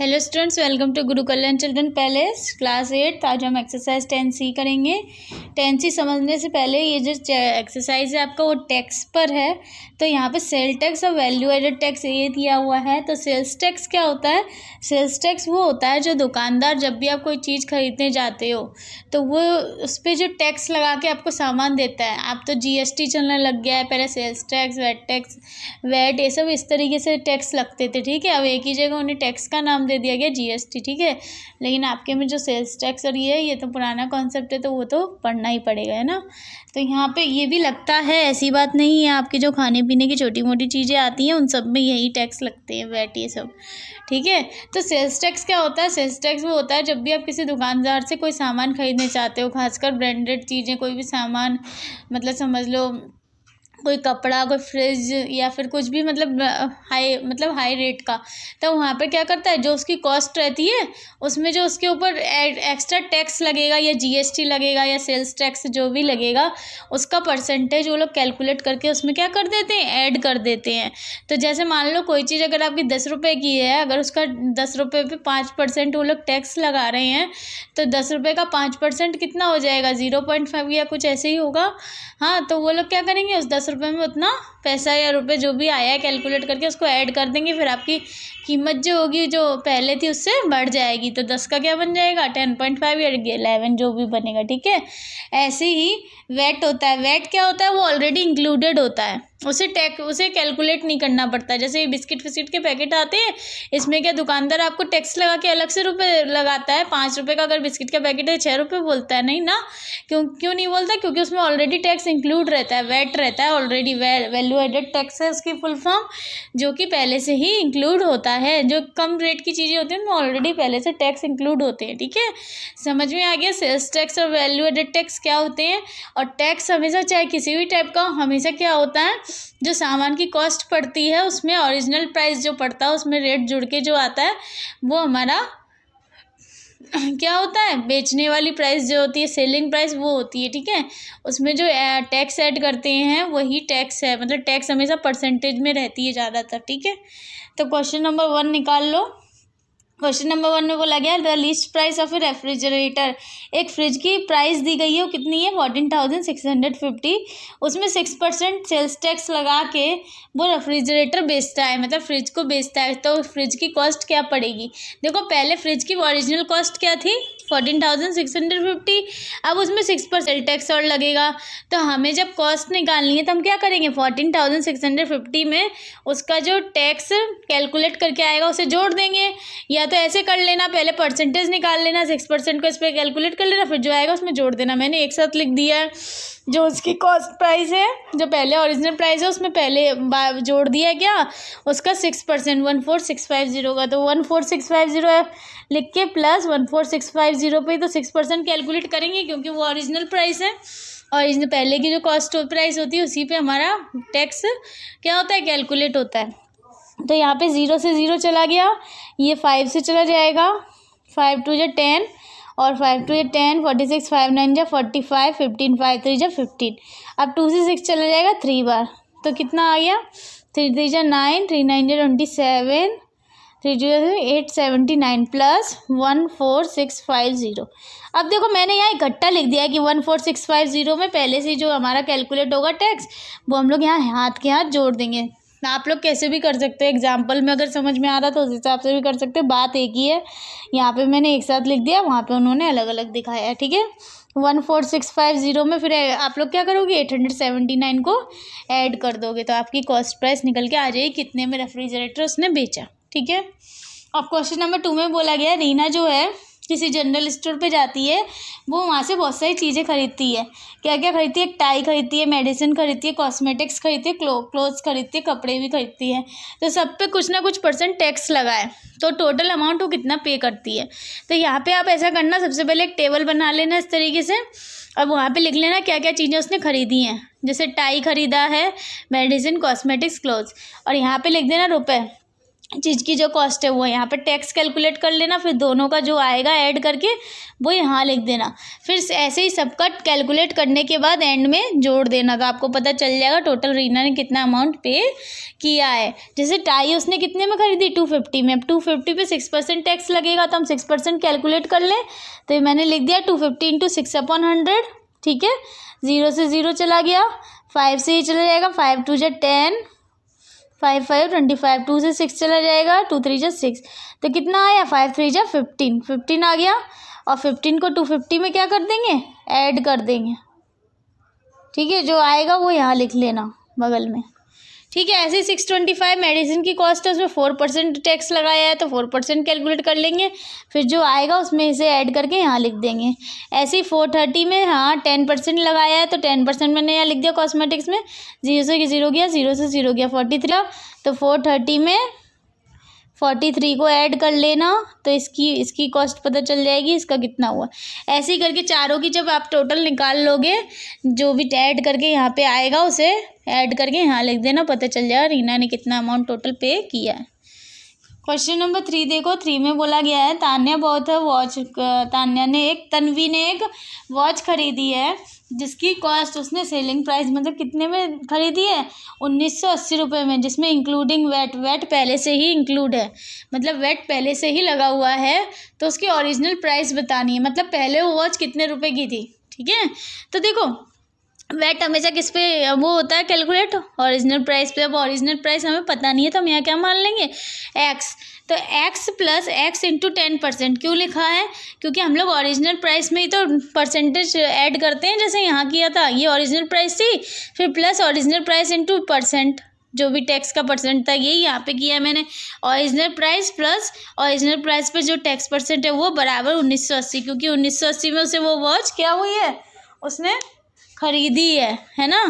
Hello students, welcome to Guru Kalyan children palace class 8। आज हम exercise 10C करेंगे। 10C समझने से पहले ये जो एक्सरसाइज है आपका वो टैक्स पर है। तो यहाँ पे सेल टैक्स और वैल्यू एडेड टैक्स ये दिया हुआ है। तो सेल्स टैक्स क्या होता है? सेल्स टैक्स वो होता है जो दुकानदार जब भी आप कोई चीज़ खरीदने जाते हो तो वो उस पर जो टैक्स लगा के आपको सामान देता है। आप तो GST चलने लग गया है, पहले सेल्स टैक्स, वैट ये सब इस तरीके से टैक्स लगते थे। ठीक है, अब एक ही जगह उन्हें टैक्स का नाम दे दिया गया GST। ठीक है, लेकिन आपके में जो सेल्स टैक्स और ये तो पुराना कॉन्सेप्ट है, तो वो तो पढ़ना ही पड़ेगा, है ना। तो यहाँ पे ये भी लगता है, ऐसी बात नहीं है। आपकी जो खाने पीने की छोटी मोटी चीज़ें आती हैं उन सब में यही टैक्स लगते हैं, वैट ये सब। ठीक है, तो सेल्स टैक्स क्या होता है? सेल्स टैक्स वो होता है जब भी आप किसी दुकानदार से कोई सामान खरीदने चाहते हो, खासकर ब्रांडेड चीज़ें, कोई भी सामान, मतलब समझ लो कोई कपड़ा, कोई फ्रिज या फिर कुछ भी, मतलब हाई रेट का। तो वहाँ पे क्या करता है, जो उसकी कॉस्ट रहती है उसमें जो उसके ऊपर एक्स्ट्रा टैक्स लगेगा या GST लगेगा या सेल्स टैक्स जो भी लगेगा, उसका परसेंटेज वो लोग कैलकुलेट करके उसमें क्या कर देते हैं, ऐड कर देते हैं। तो जैसे मान लो कोई चीज़ अगर आपकी 10 रुपये की है, अगर उसका 10 रुपये पे 5% वो लोग टैक्स लगा रहे हैं, तो 10 रुपये का 5% कितना हो जाएगा? 0.5 या कुछ ऐसे ही होगा। हाँ, तो वो लोग क्या करेंगे, उस 10 रुपये में उतना पैसा या रुपये जो भी आया है कैलकुलेट करके उसको ऐड कर देंगे। फिर आपकी कीमत जो होगी जो पहले थी उससे बढ़ जाएगी। तो 10 का क्या बन जाएगा? 10.5 या 11 जो भी बनेगा। ठीक है, ऐसे ही वैट होता है। वैट क्या होता है? वो ऑलरेडी इंक्लूडेड होता है, उसे कैलकुलेट नहीं करना पड़ता। जैसे बिस्किट फिस्किट के पैकेट आते हैं, इसमें क्या दुकानदार आपको टैक्स लगा के अलग से रुपये लगाता है? 5 रुपये का अगर बिस्किट का पैकेट है 6 रुपये बोलता है? नहीं ना। क्यों नहीं बोलता? क्योंकि उसमें ऑलरेडी टैक्स इंक्लूड रहता है, वैट रहता है ऑलरेडी। वैल्यू एडेड टैक्स है उसकी फुल फॉर्म, जो कि पहले से ही इंक्लूड होता है। जो कम रेट की चीज़ें होती हैं उनमें ऑलरेडी पहले से टैक्स इंक्लूड होते हैं। ठीक है, समझ में आ गया? सेल्स टैक्स और वैल्यू एडेड टैक्स क्या होते हैं। और टैक्स हमेशा, चाहे किसी भी टाइप का, हमेशा क्या होता है, जो सामान की कॉस्ट पड़ती है उसमें ओरिजिनल प्राइस जो पड़ता है उसमें रेट जुड़ के जो आता है वो हमारा क्या होता है, बेचने वाली प्राइस जो होती है, सेलिंग प्राइस, वो होती है। ठीक है, उसमें जो टैक्स ऐड करते हैं वही टैक्स है। मतलब टैक्स हमेशा परसेंटेज में रहती है ज़्यादातर। ठीक है, तो क्वेश्चन नंबर 1 निकाल लो। क्वेश्चन नंबर 1 में बोला गया the list price of A refrigerator. एक फ्रिज की प्राइस दी गई है, वो कितनी है? 14,650। उसमें 6% सेल्स टैक्स लगा के वो रेफ्रिजरेटर बेचता है, मतलब फ्रिज को बेचता है। तो फ्रिज की कॉस्ट क्या पड़ेगी? देखो, पहले फ्रिज की ओरिजिनल कॉस्ट क्या थी? 14,650। अब उसमें 6% टैक्स और लगेगा। तो हमें जब कॉस्ट निकालनी है तो हम क्या करेंगे? 14,650 में उसका जो टैक्स कैलकुलेट करके आएगा उसे जोड़ देंगे। या तो ऐसे कर लेना, पहले परसेंटेज निकाल लेना, 6% को इस पर कैलकुलेट कर लेना, फिर जो आएगा उसमें जोड़ देना। मैंने एक साथ लिख दिया है। जो उसकी कॉस्ट प्राइस है, जो पहले ओरिजिनल प्राइस है, उसमें पहले जोड़ दिया है क्या? उसका 6%, 14,650 का। तो 14,650 लिख के प्लस 14,650 पे तो 6% कैलकुलेट करेंगे, क्योंकि वो ओरिजिनल प्राइस है। और इसमें पहले की जो कॉस्ट प्राइस होती है उसी पे हमारा टैक्स क्या होता है, कैलकुलेट होता है। तो यहाँ पे 0 से 0 चला गया, ये 5 से चला जाएगा, 5 2 जा 10 और 5 2 जा 10, 46, 5 9 जा 45, 15 5 3 जा 15। अब 2 से 6 चला जाएगा 3 बार, तो कितना आ गया? 3 3 जा 9, 3 9 जा 27, 3 2 जा 8 79 प्लस 14,650। अब देखो, मैंने यहाँ इकट्ठा लिख दिया है कि 14,650 में पहले से जो हमारा कैलकुलेट होगा टैक्स, वो हम लोग यहाँ हाथ के हाथ जोड़ देंगे। आप लोग कैसे भी कर सकते हो, एग्जाम्पल में अगर समझ में आ रहा तो उस हिसाब से भी कर सकते हो, बात एक ही है। यहाँ पे मैंने एक साथ लिख दिया, वहाँ पे उन्होंने अलग अलग दिखाया है। ठीक है, 14,650 में फिर आप लोग क्या करोगे? 879 को ऐड कर दोगे, तो आपकी कॉस्ट प्राइस निकल के आ जाएगी कितने में रेफ्रिजरेटर उसने बेचा। ठीक है, अब क्वेश्चन नंबर 2 में बोला गया रीना जो है किसी जनरल स्टोर पे जाती है, वो वहाँ से बहुत सारी चीज़ें खरीदती है। क्या क्या खरीदती है? टाई खरीदती है, मेडिसिन खरीदती है, कॉस्मेटिक्स खरीदती है, क्लोथ्स खरीदती है, कपड़े भी खरीदती है। तो सब पे कुछ ना कुछ % टैक्स लगा है, तो टोटल अमाउंट वो कितना पे करती है। तो यहाँ पे आप ऐसा करना, सबसे पहले एक टेबल बना लेना इस तरीके से। अब वहाँ पे लिख लेना क्या क्या चीज़ें उसने खरीदी हैं। जैसे टाई खरीदा है, मेडिसिन, कॉस्मेटिक्स, क्लोथ्स, और यहाँ पे लिख देना रुपए। चीज़ की जो कॉस्ट है वो यहाँ पे टैक्स कैलकुलेट कर लेना, फिर दोनों का जो आएगा ऐड करके वो यहाँ लिख देना। फिर ऐसे ही सबका कैलकुलेट करने के बाद एंड में जोड़ देना, तो आपको पता चल जाएगा टोटल रीना ने कितना अमाउंट पे किया है। जैसे टाई उसने कितने में खरीदी 250 में, अब 250 पे 6% टैक्स लगेगा, तो हम 6% कैलकुलेट कर लें। तो मैंने लिख दिया 250 इंटू 6/100, ठीक है। 0 से 0 चला गया, 5 से ही चला जाएगा, 5 2 × 10, 5 5 25, 2 से 6 चला जाएगा, 2 3 × 6, तो कितना आया 5 3 × 15, 15 आ गया। और 15 को 250 में क्या कर देंगे, ऐड कर देंगे, ठीक है। जो आएगा वो यहाँ लिख लेना बगल में, ठीक है। ऐसे ही 625 मेडिसिन की कॉस्ट है, उसमें 4% टैक्स लगाया है तो 4% कैलकुलेट कर लेंगे, फिर जो आएगा उसमें इसे ऐड करके यहाँ लिख देंगे। ऐसे ही 430 में हाँ 10% लगाया है तो 10% मैंने यहाँ लिख दिया कॉस्मेटिक्स में। 0 से 0 गया, 0 से 0 गया, 43, तो 430 में 43 को ऐड कर लेना, तो इसकी कॉस्ट पता चल जाएगी इसका कितना हुआ। ऐसे ही करके चारों की जब आप टोटल निकाल लोगे, जो भी ऐड करके यहाँ पे आएगा उसे ऐड करके यहाँ लिख देना, पता चल जाएगा रीना ने कितना अमाउंट टोटल पे किया है। क्वेश्चन नंबर 3 देखो, 3 में बोला गया है तन्वी ने एक वॉच खरीदी है जिसकी कॉस्ट उसने सेलिंग प्राइस मतलब कितने में खरीदी है 1980 रुपये में, जिसमें इंक्लूडिंग वेट पहले से ही इंक्लूड है, मतलब वेट पहले से ही लगा हुआ है, तो उसकी ओरिजिनल प्राइस बतानी है, मतलब पहले वो वॉच कितने रुपए की थी, ठीक है। तो देखो वेट हमेशा किस पे वो होता है कैलकुलेट, ओरिजिनल प्राइस पे। अब ओरिजिनल प्राइस हमें पता नहीं है तो हम यहाँ क्या मान लेंगे एक्स, तो एक्स प्लस एक्स इंटू 10%। क्यों लिखा है, क्योंकि हम लोग ओरिजिनल प्राइस में ही तो परसेंटेज ऐड करते हैं, जैसे यहाँ किया था, ये ओरिजिनल प्राइस थी, फिर plus original price into percent, जो भी टैक्स का परसेंट था यही यहाँ पे किया है मैंने। Original price plus original price पे जो टैक्स परसेंट है वो बराबर 1980, क्योंकि 1980 में उसे वो वॉच क्या हुई है, उसने खरीदी है ना।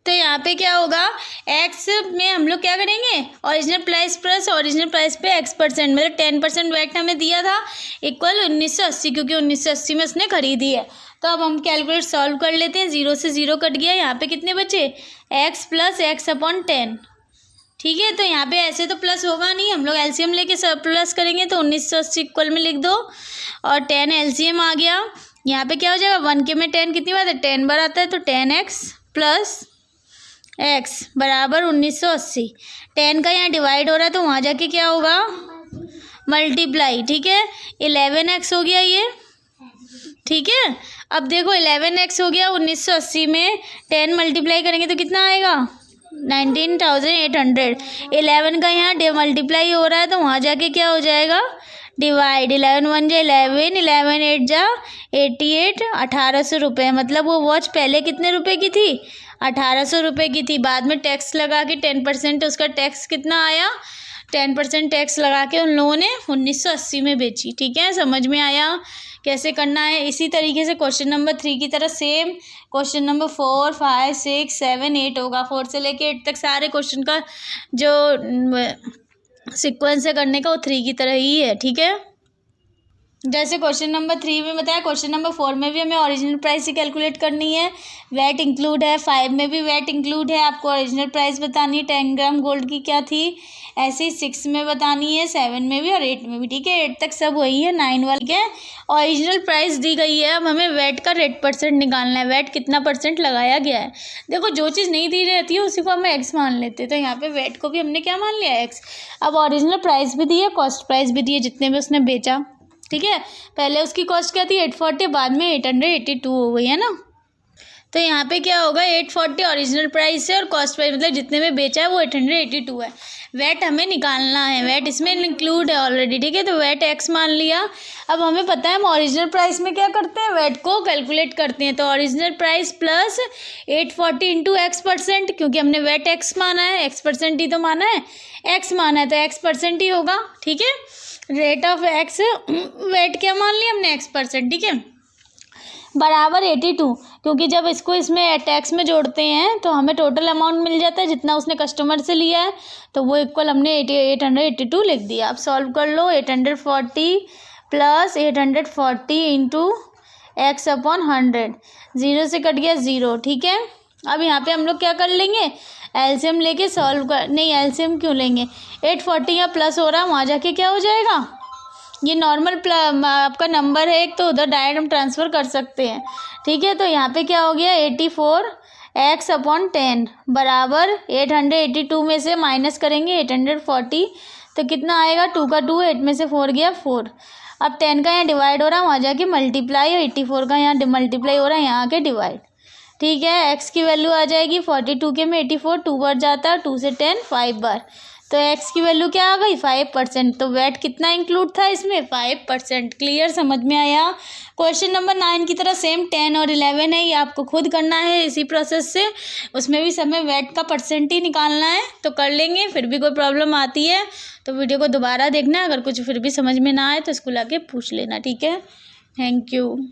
तो यहाँ पे क्या होगा, एक्स में हम लोग क्या करेंगे, original price plus original price पे x%, मतलब 10% वेट हमें दिया था इक्वल 1980, क्योंकि 1980 में उसने खरीदी है। तो अब हम कैलकुलेट सॉल्व कर लेते हैं। 0 से 0 कट गया, यहाँ पे कितने बचे x प्लस x/10, ठीक है। तो यहाँ पे ऐसे तो प्लस होगा नहीं, हम लोग एलसीएम लेके सब प्लस करेंगे, तो 1980 इक्वल में लिख दो और 10 एलसीएम आ गया। यहाँ पे क्या हो जाएगा, 1 के में 10 कितनी बार है, 10 बार आता है, तो 10x प्लस x बराबर 1980। 10 का यहाँ डिवाइड हो रहा है तो वहाँ जाके क्या होगा, मल्टीप्लाई, ठीक है। 11x हो गया ये, ठीक है। अब देखो 11x हो गया 1980 में, 10 मल्टीप्लाई करेंगे तो कितना आएगा 19,800। 11 का यहाँ मल्टीप्लाई हो रहा है तो वहाँ जाके क्या हो जाएगा, डिवाइड। 11 1 जा 11, 11 8 जा 88, 1800 रुपये। मतलब वो वॉच पहले कितने रुपए की थी, 1800 रुपये की थी। बाद में टैक्स लगा के 10% उसका टैक्स कितना आया, 10% टैक्स लगा के उन लोगों ने 1980 में बेची, ठीक है। समझ में आया कैसे करना है। इसी तरीके से क्वेश्चन नंबर 3 की तरह सेम क्वेश्चन नंबर 4 5 6 7 8 होगा। 4 से लेके 8 तक सारे क्वेश्चन का जो सीक्वेंस है करने का वो 3 की तरह ही है, ठीक है। जैसे क्वेश्चन नंबर 3 में बताया, क्वेश्चन नंबर 4 में भी हमें ओरिजिनल प्राइस ही कैलकुलेट करनी है, वैट इंक्लूड है। 5 में भी वैट इंक्लूड है, आपको ओरिजिनल प्राइस बतानी है 10 ग्राम गोल्ड की क्या थी। ऐसे ही 6 में बतानी है, 7 में भी और 8 में भी, ठीक है। 8 तक सब वही है, 9 वाले के ओरिजिनल प्राइस दी गई है। अब हमें वैट का रेट परसेंट निकालना है, वैट कितना परसेंट लगाया गया है। देखो जो चीज़ नहीं दी रहती है उसी को हम एक्स मान लेते हैं, तो यहाँ पे वैट को भी हमने क्या मान लिया, एक्स। अब ओरिजिनल प्राइस भी दी है, कॉस्ट प्राइस भी दी है, जितने भी उसने बेचा, ठीक है। पहले उसकी कॉस्ट क्या थी 840, बाद में 882 हो गई है ना। तो यहाँ पे क्या होगा 840 ओरिजिनल प्राइस है और कॉस्ट प्राइस मतलब जितने में बेचा है वो 882 है। वैट हमें निकालना है, वैट इसमें इंक्लूड है ऑलरेडी, ठीक है। तो वैट एक्स मान लिया। अब हमें पता है हम ओरिजिनल प्राइस में क्या करते हैं, वैट को कैलकुलेट करते हैं। तो original price plus 840 into x%, क्योंकि हमने वैट एक्स माना है, x% ही तो माना है, एक्स माना है तो x% ही होगा, ठीक है। रेट ऑफ एक्स, वेट क्या मान लिया हमने x%, ठीक है, बराबर 82। क्योंकि जब इसको इसमें टैक्स में जोड़ते हैं तो हमें टोटल अमाउंट मिल जाता है जितना उसने कस्टमर से लिया है, तो वो इक्वल हमने 882 लिख दिया। अब सॉल्व कर लो, 840 प्लस 840 इंटू x/100, 0 से कट गया 0, ठीक है। अब यहाँ पे हम लोग क्या कर लेंगे, एलसीएम लेके सॉल्व कर, नहीं एलसीएम क्यों लेंगे, 840 यहाँ प्लस हो रहा है, वहाँ जाके क्या हो जाएगा, ये नॉर्मल आपका नंबर है एक, तो उधर डायरेक्ट हम ट्रांसफ़र कर सकते हैं, ठीक है। तो यहाँ पे क्या हो गया 84x/10 बराबर 882 में से माइनस करेंगे 840, तो कितना आएगा, 2 का 2, 8 में से 4 गया 4। अब 10 का यहाँ डिवाइड हो रहा है, वहाँ जाके मल्टीप्लाई, और 84 का यहाँ मल्टीप्लाई हो रहा है, यहाँ आके डिवाइड, ठीक है। x की वैल्यू आ जाएगी 42 के में 84, 2 बार जाता है, 2 से 10 5 बार, तो x की वैल्यू क्या आ गई 5%। तो वेट कितना इंक्लूड था इसमें 5%। क्लियर, समझ में आया। क्वेश्चन नंबर 9 की तरह सेम 10 और 11 है, ये आपको खुद करना है इसी प्रोसेस से, उसमें भी समय वेट का परसेंट ही निकालना है, तो कर लेंगे। फिर भी कोई प्रॉब्लम आती है तो वीडियो को दोबारा देखना, अगर कुछ फिर भी समझ में ना आए तो स्कूल आके पूछ लेना, ठीक है। Thank you.